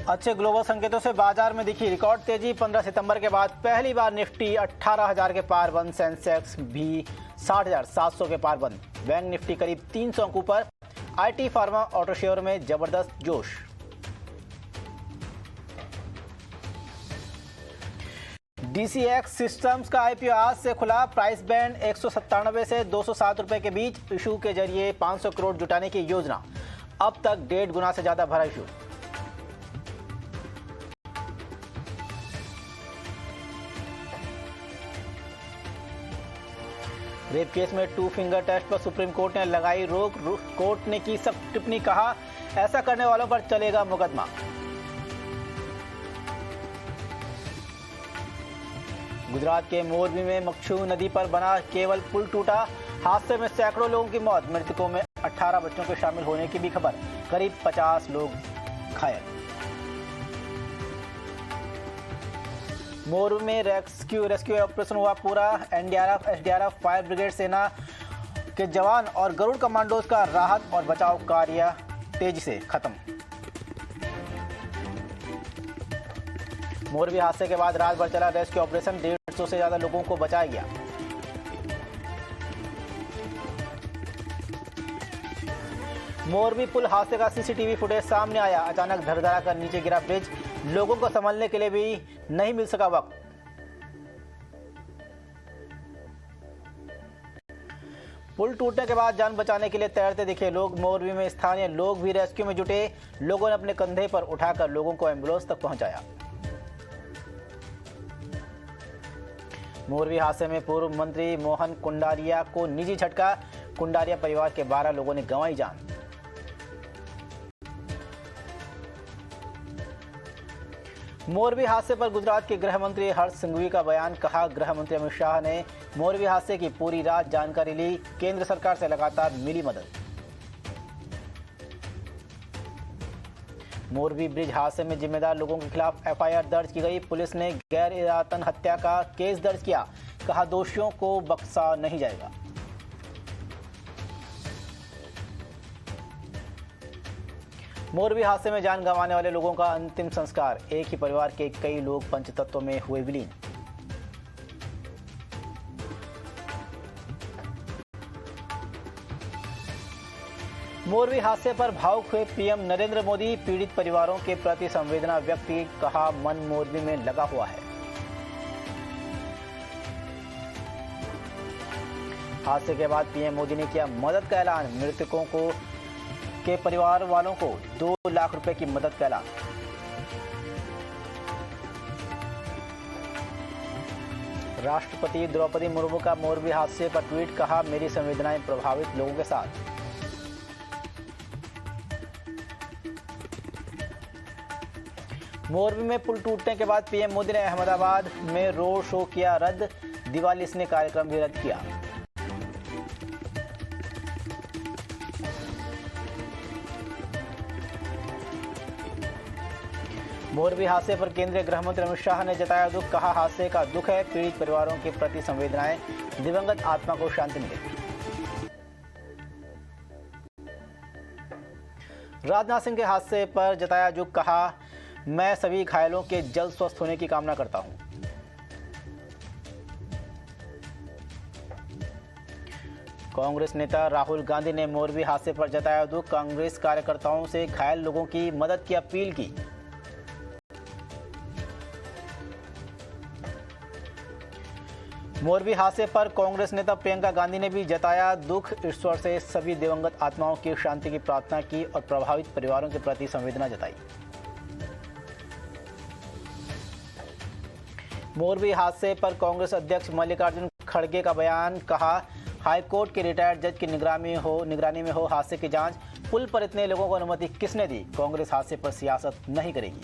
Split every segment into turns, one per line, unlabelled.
अच्छे ग्लोबल संकेतों से बाजार में दिखी रिकॉर्ड तेजी। 15 सितंबर के बाद पहली बार निफ्टी 18,000 के पार बंद, सेंसेक्स भी 60,700 के पार बंद। बैंक निफ्टी करीब 300 अंक ऊपर। आईटी, फार्मा, ऑटो शेयर में जबरदस्त जोश। डीसीएक्स सिस्टम्स का आईपीओ आज से खुला। प्राइस बैंड 197 से 207 रुपए के बीच। इशू के जरिए 500 करोड़ जुटाने की योजना। अब तक 1.5 गुना से ज्यादा भरा इशू। रेप केस में 2 फिंगर टेस्ट पर सुप्रीम कोर्ट ने लगाई रोक। कोर्ट ने की सख्त टिप्पणी, कहा ऐसा करने वालों पर चलेगा मुकदमा। गुजरात के मोरबी में मक्षू नदी पर बना केबल पुल टूटा। हादसे में सैकड़ों लोगों की मौत। मृतकों में 18 बच्चों के शामिल होने की भी खबर। करीब 50 लोग घायल। मोरबी में रेस्क्यू ऑपरेशन हुआ पूरा। एनडीआरएफ, एसडीआरएफ, फायर ब्रिगेड, सेना के जवान और गरुड़ कमांडोज का राहत और बचाव कार्य तेजी से खत्म। मोरबी हादसे के बाद रात भर चला रेस्क्यू ऑपरेशन। 150 से ज्यादा लोगों को बचाया गया। मोरबी पुल हादसे का सीसीटीवी फुटेज सामने आया। अचानक धड़धड़ा कर नीचे गिरा ब्रिज। लोगों को संभलने के लिए भी नहीं मिल सका वक्त। पुल टूटने के बाद जान बचाने के लिए तैरते दिखे लोग। मोरबी में स्थानीय लोग भी रेस्क्यू में जुटे। लोगों ने अपने कंधे पर उठाकर लोगों को एम्बुलेंस तक पहुंचाया। मोरबी हादसे में पूर्व मंत्री मोहन कुंडारिया को निजी झटका। कुंडारिया परिवार के 12 लोगों ने गंवाई जान। मोरबी हादसे पर गुजरात के गृह मंत्री हर्ष संघवी का बयान, कहा गृह मंत्री अमित शाह ने मोरबी हादसे की पूरी रात जानकारी ली। केंद्र सरकार से लगातार मिली मदद। मोरबी ब्रिज हादसे में जिम्मेदार लोगों के खिलाफ एफआईआर दर्ज की गई। पुलिस ने गैर इरादतन हत्या का केस दर्ज किया। कहा दोषियों को बख्शा नहीं जाएगा। मोरबी हादसे में जान गंवाने वाले लोगों का अंतिम संस्कार। एक ही परिवार के कई लोग पंचतत्व में हुए विलीन। मोरबी हादसे पर भावुक हुए पीएम नरेंद्र मोदी। पीड़ित परिवारों के प्रति संवेदना व्यक्त की। कहा मन मोरबी में लगा हुआ है। हादसे के बाद पीएम मोदी ने किया मदद का ऐलान। मृतकों के परिवार वालों को 2 लाख रुपए की मदद का ऐलान। राष्ट्रपति द्रौपदी मुर्मू का मोरबी हादसे पर ट्वीट, कहा मेरी संवेदनाएं प्रभावित लोगों के साथ। मोरबी में पुल टूटने के बाद पीएम मोदी ने अहमदाबाद में रोड शो किया रद्द। दिवाली ने कार्यक्रम भी रद्द किया। मोरबी हादसे पर केंद्रीय गृह मंत्री अमित शाह ने जताया दुख। कहा हादसे का दुख है। पीड़ित परिवारों के प्रति संवेदनाएं। दिवंगत आत्मा को शांति मिले। राजनाथ सिंह के हादसे पर जताया दुख। कहा मैं सभी घायलों के जल्द स्वस्थ होने की कामना करता हूं। कांग्रेस नेता राहुल गांधी ने मोरबी हादसे पर जताया दुख। कांग्रेस कार्यकर्ताओं से घायल लोगों की मदद की अपील की। मोरबी हादसे पर कांग्रेस नेता प्रियंका गांधी ने भी जताया दुख। ईश्वर से सभी दिवंगत आत्माओं की शांति की प्रार्थना की और प्रभावित परिवारों के प्रति संवेदना जताई। मोरबी हादसे पर कांग्रेस अध्यक्ष मल्लिकार्जुन खड़गे का बयान, कहा हाईकोर्ट के रिटायर्ड जज की निगरानी में हो हादसे की जांच। पुल पर इतने लोगों को अनुमति किसने दी? कांग्रेस हादसे पर सियासत नहीं करेगी।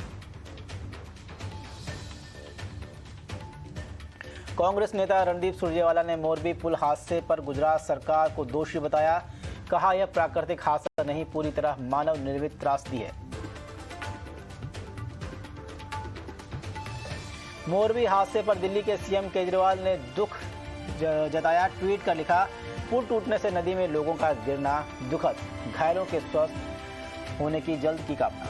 कांग्रेस नेता रणदीप सुरजेवाला ने मोरबी पुल हादसे पर गुजरात सरकार को दोषी बताया। कहा यह प्राकृतिक हादसा नहीं, पूरी तरह मानव निर्मित त्रासदी है। मोरबी हादसे पर दिल्ली के सीएम केजरीवाल ने दुख जताया। ट्वीट कर लिखा, पुल टूटने से नदी में लोगों का गिरना दुखद, घायलों के स्वस्थ होने की जल्द की कामना।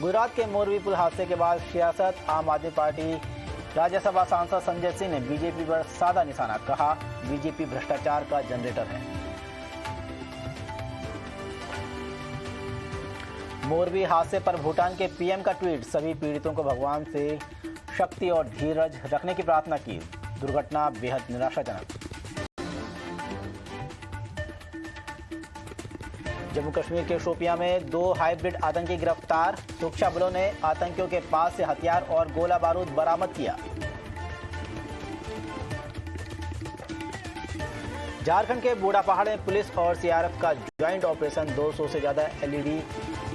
गुजरात के मोरबी पुल हादसे के बाद सियासत, आम आदमी पार्टी राज्यसभा सांसद संजय सिंह ने बीजेपी पर साधा निशाना, कहा बीजेपी भ्रष्टाचार का जनरेटर है। मोरबी हादसे पर भूटान के पीएम का ट्वीट, सभी पीड़ितों को भगवान से शक्ति और धीरज रखने की प्रार्थना की। दुर्घटना बेहद निराशाजनक। जम्मू कश्मीर के शोपियां में 2 हाइब्रिड आतंकी गिरफ्तार, सुरक्षा बलों ने आतंकियों के पास से हथियार और गोला बारूद बरामद किया। झारखंड के बूढ़ा पहाड़ में पुलिस और सीआरएफ का ज्वाइंट ऑपरेशन, 200 से ज्यादा एलईडी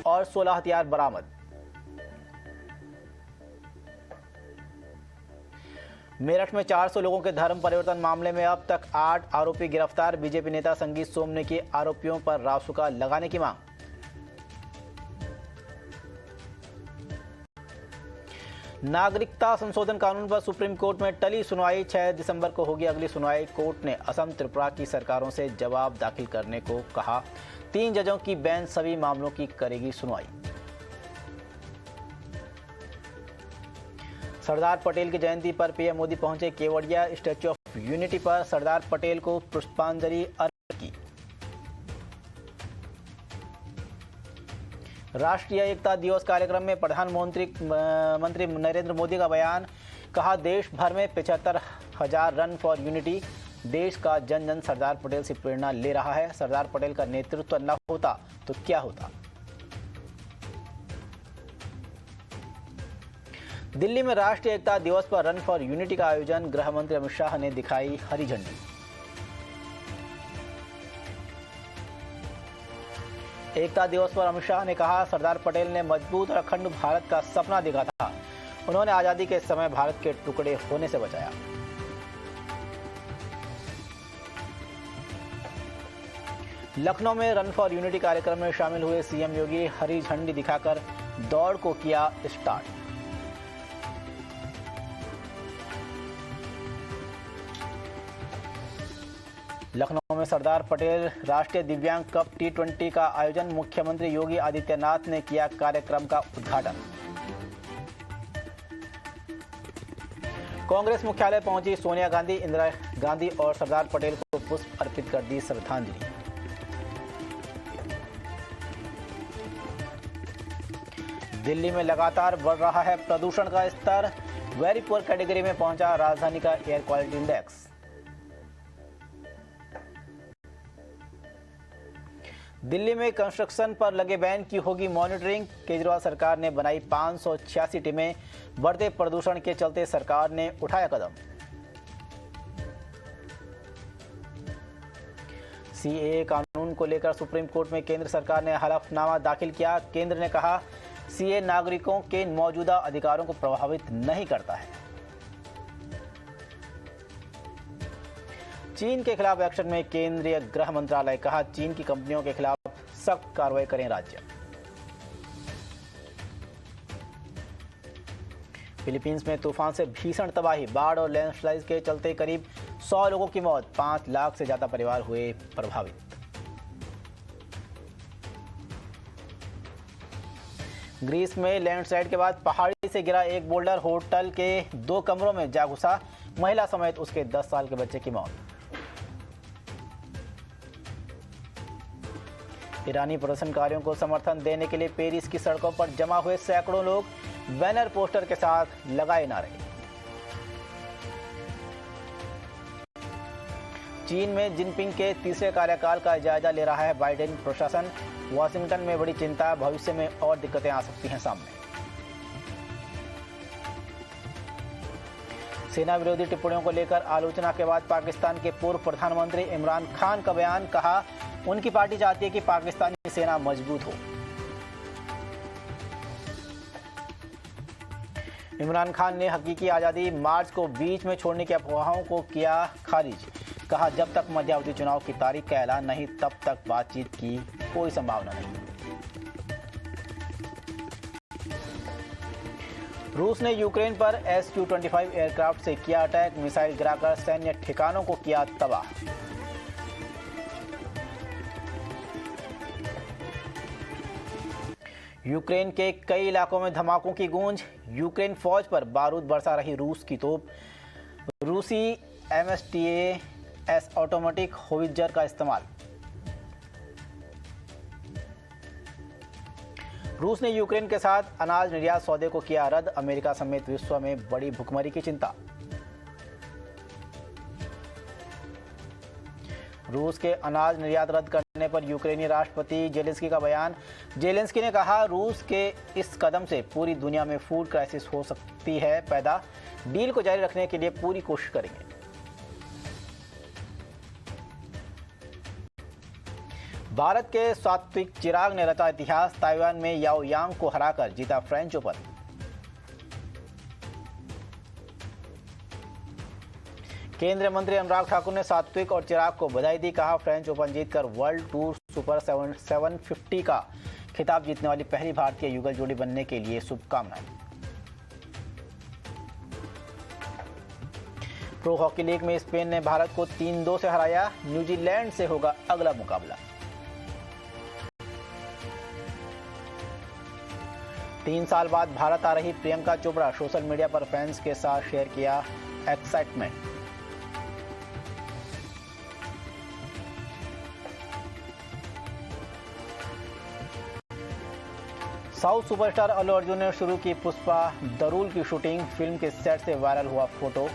और 16 हथियार बरामद। मेरठ में 400 लोगों के धर्म परिवर्तन मामले में अब तक 8 आरोपी गिरफ्तार, बीजेपी नेता संगीत सोम ने की आरोपियों पर रासुका लगाने की मांग। नागरिकता संशोधन कानून पर सुप्रीम कोर्ट में टली सुनवाई, 6 दिसंबर को होगी अगली सुनवाई। कोर्ट ने असम, त्रिपुरा की सरकारों से जवाब दाखिल करने को कहा। 3 जजों की बेंच सभी मामलों की करेगी सुनवाई। सरदार पटेल की जयंती पर पीएम मोदी पहुंचे केवड़िया, स्टैच्यू ऑफ यूनिटी पर सरदार पटेल को पुष्पांजलि अर्पित की। राष्ट्रीय एकता दिवस कार्यक्रम में प्रधानमंत्री नरेंद्र मोदी का बयान, कहा देश भर में 75,000 रन फॉर यूनिटी, देश का जन जन सरदार पटेल से प्रेरणा ले रहा है। सरदार पटेल का नेतृत्व न होता तो क्या होता। दिल्ली में राष्ट्रीय एकता दिवस पर रन फॉर यूनिटी का आयोजन, गृह मंत्री अमित शाह ने दिखाई हरी झंडी। एकता दिवस पर अमित शाह ने कहा, सरदार पटेल ने मजबूत और अखंड भारत का सपना देखा था। उन्होंने आजादी के समय भारत के टुकड़े होने से बचाया। लखनऊ में रन फॉर यूनिटी कार्यक्रम में शामिल हुए सीएम योगी, हरी झंडी दिखाकर दौड़ को किया स्टार्ट। लखनऊ में सरदार पटेल राष्ट्रीय दिव्यांग कप T20 का आयोजन, मुख्यमंत्री योगी आदित्यनाथ ने किया कार्यक्रम का उद्घाटन। कांग्रेस मुख्यालय पहुंची सोनिया गांधी, इंदिरा गांधी और सरदार पटेल को पुष्प अर्पित कर दी श्रद्धांजलि। दिल्ली में लगातार बढ़ रहा है प्रदूषण का स्तर, वेरी पुअर कैटेगरी में पहुंचा राजधानी का एयर क्वालिटी इंडेक्स। दिल्ली में कंस्ट्रक्शन पर लगे बैन की होगी मॉनिटरिंग, केजरीवाल सरकार ने बनाई 586 टीमें, बढ़ते प्रदूषण के चलते सरकार ने उठाया कदम। सीएए कानून को लेकर सुप्रीम कोर्ट में केंद्र सरकार ने हलफनामा दाखिल किया। केंद्र ने कहा, सीएए नागरिकों के मौजूदा अधिकारों को प्रभावित नहीं करता है। चीन के खिलाफ एक्शन में केंद्रीय गृह मंत्रालय, कहा चीन की कंपनियों के खिलाफ सख्त कार्रवाई करें राज्य। फिलीपींस में तूफान से भीषण तबाही, बाढ़ और लैंडस्लाइड के चलते करीब 100 लोगों की मौत, 5 लाख से ज्यादा परिवार हुए प्रभावित। ग्रीस में लैंडस्लाइड के बाद पहाड़ी से गिरा एक बोल्डर, होटल के 2 कमरों में जा घुसा, महिला समेत उसके 10 साल के बच्चे की मौत। ईरानी प्रदर्शनकारियों को समर्थन देने के लिए पेरिस की सड़कों पर जमा हुए सैकड़ों लोग, बैनर पोस्टर के साथ लगाए नारे। चीन में जिनपिंग के तीसरे कार्यकाल का जायजा ले रहा है बाइडेन प्रशासन, वाशिंगटन में बड़ी चिंता, भविष्य में और दिक्कतें आ सकती हैं सामने। सेना विरोधी टिप्पणियों को लेकर आलोचना के बाद पाकिस्तान के पूर्व प्रधानमंत्री इमरान खान का बयान, कहा उनकी पार्टी चाहती है कि पाकिस्तानी सेना मजबूत हो। इमरान खान ने हकीकी आज़ादी मार्च को बीच में छोड़ने की अफवाहों को किया खारिज, कहा जब तक मध्यावधि चुनाव की तारीख का ऐलान नहीं तब तक बातचीत की कोई संभावना नहीं। रूस ने यूक्रेन पर Su-25 एयरक्राफ्ट से किया अटैक, मिसाइल गिराकर सैन्य ठिकानों को किया तबाह। यूक्रेन के कई इलाकों में धमाकों की गूंज। यूक्रेन फौज पर बारूद बरसा रही रूस की तोप। रूसी MSTAS ऑटोमेटिक होवित्जर का इस्तेमाल। रूस ने यूक्रेन के साथ अनाज निर्यात सौदे को किया रद्द। अमेरिका समेत विश्व में बड़ी भुखमरी की चिंता। रूस के अनाज निर्यात रद्द करने पर यूक्रेनी राष्ट्रपति जेलेंस्की का बयान। जेलेंस्की ने कहा, रूस के इस कदम से पूरी दुनिया में फूड क्राइसिस हो सकती है पैदा। डील को जारी रखने के लिए पूरी कोशिश करेंगे। भारत के सात्विक चिराग ने रचा इतिहास। ताइवान में याओ यांग को हराकर जीता फ्रेंच ओपन। केंद्रीय मंत्री अनुराग ठाकुर ने सात्विक और चिराग को बधाई दी। कहा, फ्रेंच ओपन जीतकर वर्ल्ड टूर सुपर 750 का खिताब जीतने वाली पहली भारतीय युगल जोड़ी बनने के लिए शुभकामनाएं। प्रो हॉकी लीग में स्पेन ने भारत को 3-2 से हराया। न्यूजीलैंड से होगा अगला मुकाबला। 3 साल बाद भारत आ रही प्रियंका चोपड़ा। सोशल मीडिया पर फैंस के साथ शेयर किया excitement. South superstar Allu Arjun ने शुरू की पुष्पा द रूल की शूटिंग। फिल्म के सेट से वायरल हुआ फोटो।